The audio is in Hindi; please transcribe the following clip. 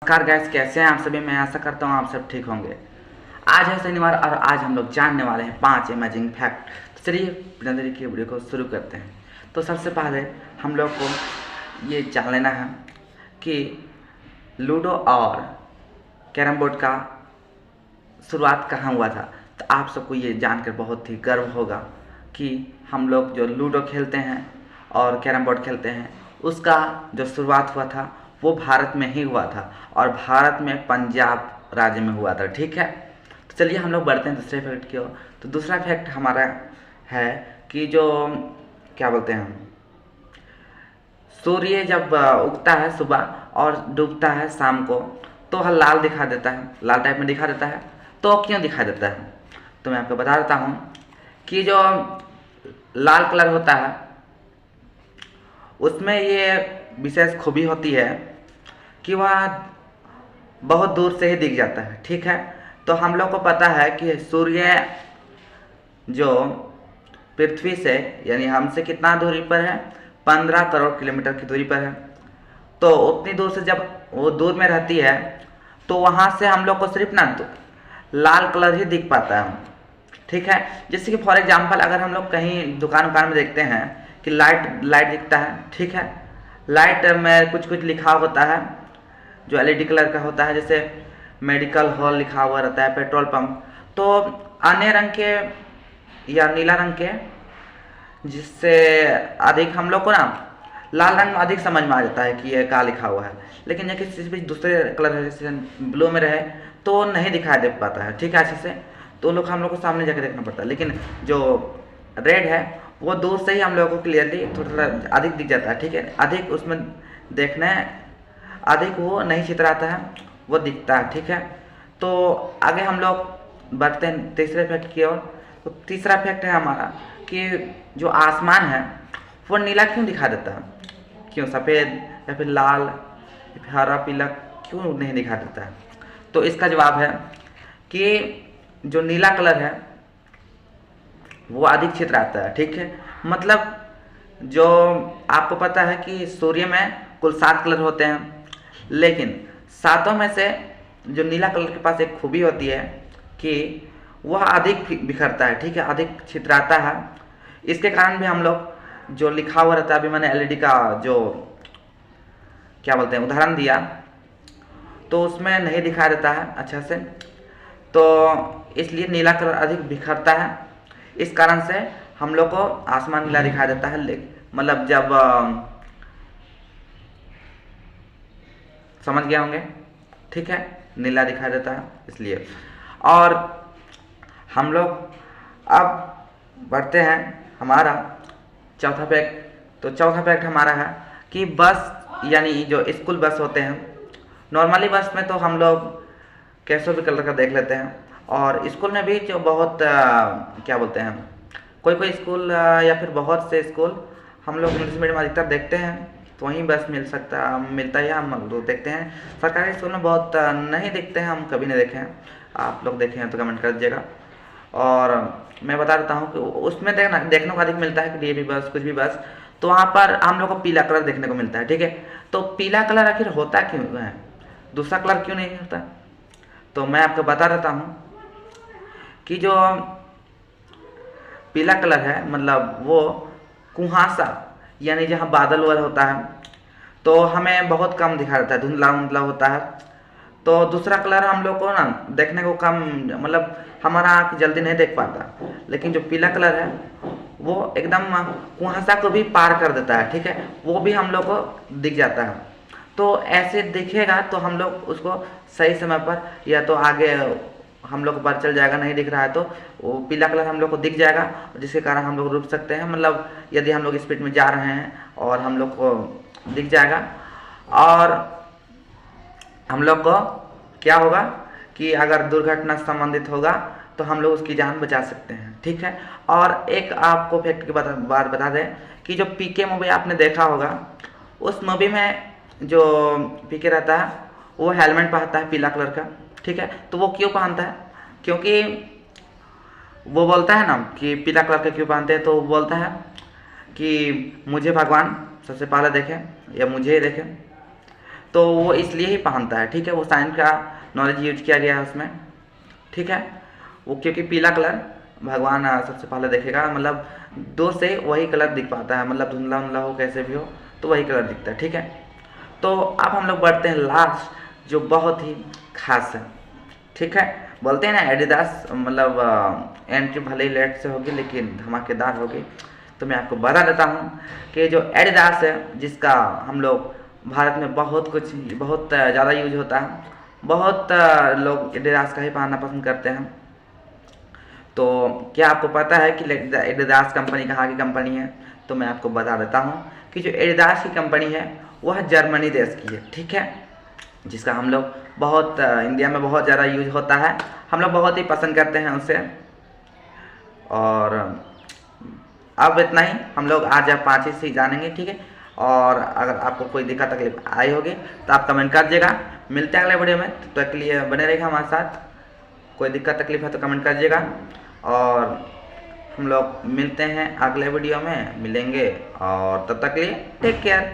नमस्कार गाइस, कैसे हैं आप सभी। मैं आशा करता हूँ आप सब ठीक होंगे। आज है शनिवार और आज हम लोग जानने वाले हैं 5 अमेजिंग फैक्ट। तो चलिए बिना देरी के वीडियो को शुरू करते हैं। तो सबसे पहले हम लोग को ये जान लेना है कि लूडो और कैरम बोर्ड का शुरुआत कहाँ हुआ था। तो आप सबको ये जानकर बहुत ही गर्व होगा कि हम लोग जो लूडो खेलते हैं और कैरम बोर्ड खेलते हैं उसका जो शुरुआत हुआ था वो भारत में ही हुआ था और भारत में पंजाब राज्य में हुआ था। ठीक है, तो चलिए हम लोग बढ़ते हैं दूसरे फैक्ट की ओर। तो दूसरा फैक्ट हमारा है कि जो क्या बोलते हैं, सूर्य जब उगता है सुबह और डूबता है शाम को तो वह लाल दिखा देता है, लाल टाइप में दिखा देता है। तो क्यों दिखा देता है, तो मैं आपको बता देता हूँ कि जो लाल कलर होता है उसमें ये विशेष खूबी होती है कि वह बहुत दूर से ही दिख जाता है। ठीक है, तो हम लोग को पता है कि सूर्य जो पृथ्वी से यानी हमसे कितना दूरी पर है, 15 करोड़ किलोमीटर की दूरी पर है। तो उतनी दूर से जब वो दूर में रहती है तो वहाँ से हम लोग को सिर्फ ना तो लाल कलर ही दिख पाता है। ठीक है, जैसे कि फॉर एग्जांपल अगर हम लोग कहीं दुकान में देखते हैं कि लाइट दिखता है। ठीक है, लाइट में कुछ लिखा होता है जो एलईडी कलर का होता है, जैसे मेडिकल हॉल लिखा हुआ रहता है, पेट्रोल पंप। तो अन्य रंग के या नीला रंग के, जिससे अधिक हम लोग को ना लाल रंग में अधिक समझ में आ जाता है कि ये क्या लिखा हुआ है। लेकिन यह किसी भी दूसरे कलर है जैसे ब्लू में रहे तो नहीं दिखाई दे पाता है। ठीक है, अच्छे से तो लोग हम लोग को सामने जाकर देखना पड़ता है। लेकिन जो रेड है वो दूर से ही हम लोगों को क्लियरली थोड़ा अधिक दिख जाता है। ठीक है, अधिक उसमें देखने अधिक वो नहीं चितराता है, वो दिखता है। ठीक है, तो आगे हम लोग बढ़ते हैं तीसरे फैक्ट की ओर। तो तीसरा फैक्ट है हमारा कि जो आसमान है वो नीला क्यों दिखा देता है, क्यों सफ़ेद या फिर लाल या फिर हरा पीला क्यों नहीं दिखा देता है। तो इसका जवाब है कि जो नीला कलर है वो अधिक चितराता है। ठीक है, मतलब जो आपको पता है कि सूर्य में कुल 7 कलर होते हैं, लेकिन सातों में से जो नीला कलर के पास एक खूबी होती है कि वह अधिक बिखरता है। ठीक है, अधिक छितराता है। इसके कारण भी हम लोग जो लिखा हुआ रहता है, अभी मैंने एलईडी का जो क्या बोलते हैं उदाहरण दिया तो उसमें नहीं दिखा देता है अच्छा से, तो इसलिए नीला कलर अधिक बिखरता है। इस कारण से हम लोग को आसमान नीला दिखाई देता है, मतलब जब समझ गए होंगे। ठीक है, नीला दिखाई देता है इसलिए। और हम लोग अब बढ़ते हैं हमारा चौथा फैक्ट। तो चौथा फैक्ट हमारा है कि बस यानी जो स्कूल बस होते हैं, नॉर्मली बस में तो हम लोग कैसो भी कलर का देख लेते हैं, और स्कूल में भी जो बहुत क्या बोलते हैं, कोई स्कूल या फिर बहुत से स्कूल हम लोग इंग्लिश मीडियम अधिकतर देखते हैं तो वहीं बस मिलता है, हम लोग देखते हैं। सरकारी स्कूल में बहुत नहीं दिखते हैं, हम कभी नहीं देखे हैं। आप लोग देखे हैं तो कमेंट कर दीजिएगा। और मैं बता देता हूँ कि उसमें देखने को अधिक मिलता है कि डीएवी बस कुछ भी बस, तो वहाँ पर हम लोग को पीला कलर देखने को मिलता है। ठीक है, तो पीला कलर आखिर होता क्यों है, दूसरा कलर क्यों नहीं होता, तो मैं आपको बता देता हूँ कि जो पीला कलर है मतलब वो कुहासा यानी जहाँ बादल वाल होता है तो हमें बहुत कम दिखा देता है, धुंधला होता है। तो दूसरा कलर हम लोग को ना देखने को कम, मतलब हमारा आँख जल्दी नहीं देख पाता। लेकिन जो पीला कलर है वो एकदम कुहासा को भी पार कर देता है। ठीक है, वो भी हम लोग को दिख जाता है। तो ऐसे दिखेगा तो हम लोग उसको सही समय पर या तो आगे हम लोग को पता चल जाएगा, नहीं दिख रहा है तो वो पीला कलर हम लोग को दिख जाएगा, जिसके कारण हम लोग रुक सकते हैं। मतलब यदि हम लोग स्पीड में जा रहे हैं और हम लोग को दिख जाएगा, और हम लोग को क्या होगा कि अगर दुर्घटना संबंधित होगा तो हम लोग उसकी जान बचा सकते हैं। ठीक है, और एक आपको फैक्ट की बात बता दें कि जो पीके मूवी आपने देखा होगा, उस मूवी में जो पीके रहता है वो हेलमेट पहनता है पीला कलर का। ठीक है, तो वो क्यों पहनता है, क्योंकि वो बोलता है ना कि पीला कलर का क्यों पहनते हैं, तो वो बोलता है कि मुझे भगवान सबसे पहले देखें या मुझे ही देखें। तो वो इसलिए ही पहनता है, ठीक है। वो साइंस का नॉलेज यूज किया गया है उसमें, ठीक है। वो क्योंकि पीला कलर भगवान सबसे पहले देखेगा, मतलब दो से वही कलर दिख पाता है, मतलब धुंधला धुंधला हो कैसे भी हो तो वही कलर दिखता है, ठीक है। तो अब हम लोग बढ़ते हैं लास्ट जो बहुत ही खास है, ठीक है। बोलते हैं ना एडिडास मतलब एंट्री भले ही लेट से होगी लेकिन धमाकेदार होगी। तो मैं आपको बता देता हूँ कि जो एडिडास है, जिसका हम लोग भारत में बहुत ज़्यादा यूज होता है, बहुत लोग एडिडास का ही पहनना पसंद करते हैं। तो क्या आपको पता है कि एडिडास कंपनी कहाँ की कंपनी है? तो मैं आपको बता देता हूँ कि जो एडिडास की कंपनी है वह जर्मनी देश की है, ठीक है। जिसका हम लोग बहुत इंडिया में बहुत ज़्यादा यूज होता है, हम लोग बहुत ही पसंद करते हैं उसे। और अब इतना ही, हम लोग आज आप 5 ही से जानेंगे, ठीक है। और अगर आपको कोई दिक्कत तकलीफ आई होगी तो आप कमेंट कर दीजिएगा। मिलते हैं अगले वीडियो में, तो के लिए बने रहेगा हमारे साथ। कोई दिक्कत तकलीफ है तो कमेंट कर दीजिएगा, और हम लोग मिलते हैं अगले वीडियो में, मिलेंगे। और तब तक के लिए टेक केयर।